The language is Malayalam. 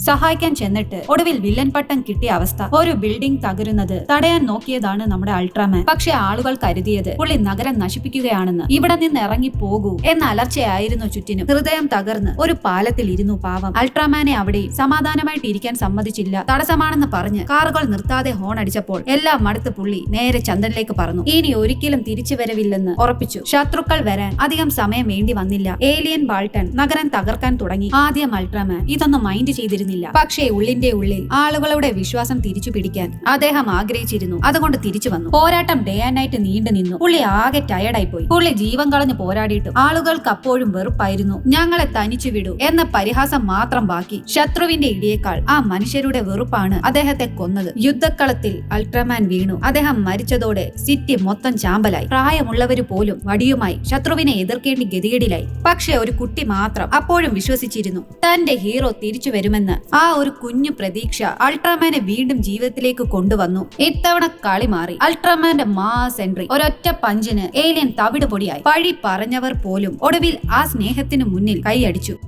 സഹായിക്കാൻ ചെന്നിട്ട് ഒടുവിൽ വില്ലൻ പട്ടം കിട്ടിയ അവസ്ഥ. ഒരു ബിൽഡിംഗ് തകരുന്നത് തടയാൻ നോക്കിയതാണ് നമ്മുടെ അൾട്രാമാൻ. പക്ഷെ ആളുകൾ കരുതിയത് പുള്ളി നഗരം നശിപ്പിക്കുകയാണെന്ന്. ഇവിടെ നിന്ന് ഇറങ്ങി പോകൂ എന്ന അലർച്ചയായിരുന്നു ചുറ്റിനും. ഹൃദയം തകർന്ന് ഒരു പാലത്തിൽ ഇരുന്നു പാവം. അൾട്രാമാനെ അവിടെയും സമാധാനമായിട്ട് ഇരിക്കാൻ സമ്മതിച്ചില്ല. തടസ്സമാണെന്ന് പറഞ്ഞ് കാറുകൾ നിർത്താതെ ഹോൺ അടിച്ചപ്പോൾ എല്ലാം മടുത്ത് പുള്ളി നേരെ ചന്ദ്രനിലേക്ക് പറന്നു. ഇനി ഒരിക്കലും തിരിച്ചു വരവില്ലെന്ന് ഉറപ്പിച്ചു. ശത്രുക്കൾ വരാൻ അധികം സമയം വേണ്ടി വന്നില്ല. ഏലിയൻ ബാൾട്ടൺ നഗരം തകർക്കാൻ തുടങ്ങി. ആദ്യം അൾട്രാമാൻ ഇതൊന്നും മൈൻഡ് ചെയ്തിരുന്നില്ല. പക്ഷേ ഉള്ളിന്റെ ഉള്ളിൽ ആളുകളുടെ വിശ്വാസം തിരിച്ചു പിടിക്കാൻ അദ്ദേഹം ആഗ്രഹിച്ചിരുന്നു. അതുകൊണ്ട് തിരിച്ചു വന്നു. പോരാട്ടം ഡേ ആൻഡ് നൈറ്റ് നീണ്ടു നിന്നു. പുള്ളി ആകെ ടയർഡായി പോയി. പുള്ളി ജീവൻ കളഞ്ഞ് പോരാടിയിട്ടും ആളുകൾക്ക് അപ്പോഴും വെറുപ്പായിരുന്നു. ഞങ്ങളെ തനിച്ചു വിടൂ എന്ന പരിഹാസം മാത്രം ബാക്കി. ശത്രുവിന്റെ ഇടിയേക്കാൾ ആ മനുഷ്യരുടെ വെറുപ്പാണ് അദ്ദേഹത്തെ കൊന്നത്. യുദ്ധക്കളത്തിൽ അൾട്രാമാൻ വീണു. അദ്ദേഹം മരിച്ചതോടെ സിറ്റി മൊത്തം ചാമ്പലായി. പ്രായമുള്ളവര് പോലും വടിയുമായി ശത്രുവിനെ എതിർക്കേണ്ടി ഗതികേടിലായി. പക്ഷെ ഒരു കുട്ടി മാത്രം അപ്പോഴും വിശ്വസിച്ചിരുന്നു തന്റെ ഹീറോ തിരിച്ചു വരുമെന്ന്. ആ ഒരു കുഞ്ഞു പ്രതീക്ഷ അൾട്രാമാനെ വീണ്ടും ജീവിതത്തിലേക്ക് കൊണ്ടുവന്നു. ഇത്തവണ കളി മാറി. അൾട്രാമാന്റെ മാസ് എൻട്രി. ഒരൊറ്റ പഞ്ചിന് ഏലിയൻ തവിട് പൊടിയായി. പഴി പറഞ്ഞവർ പോലും ഒടുവിൽ ആ സ്നേഹത്തിനു മുന്നിൽ കൈയടിച്ചു.